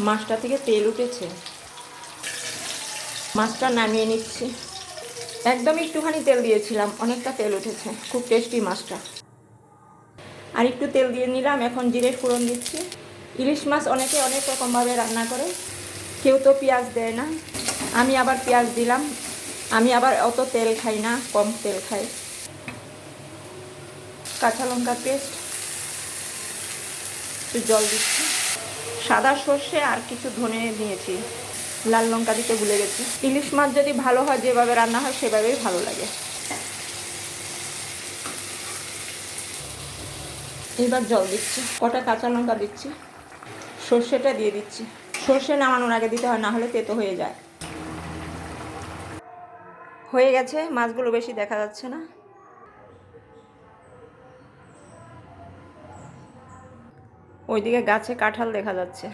মাছটা থেকে তেল উঠেছে, মাছটা নামিয়ে নিচ্ছি। একদম একটুখানি তেল দিয়েছিলাম, অনেকটা তেল উঠেছে, খুব টেস্টি মাছটা। আর একটু তেল দিয়ে নিলাম, এখন জিরে ফোড়ন দিচ্ছি। ইলিশ মাছ অনেকে অনেক রকমভাবে রান্না করে, কেউ তো পেঁয়াজ দেয় না, আমি আবার পেঁয়াজ দিলাম। আমি আবার অত তেল খাই না, কম তেল খাই। কাঁচা লঙ্কা পেস্ট, একটু জল দিচ্ছি। সাদা সর্ষে আর কিছু ধনে নিয়েছি, লাল লঙ্কা দিতে ভুলে গেছি। ইলিশ মাছ যদি ভালো হয়, যেভাবে রান্না হয় সেভাবেই ভালো লাগে। এবার জল দিচ্ছি, কটা কাঁচা লঙ্কা দিচ্ছি, সর্ষেটা দিয়ে দিচ্ছি। সর্ষে নামানোর আগে দিতে হয়, না হলে তেতো হয়ে যায়। হয়ে গেছে, মাছগুলো বেশি দেখা যাচ্ছে না। ওইদিকে গাছে কাঁঠাল দেখা যাচ্ছে।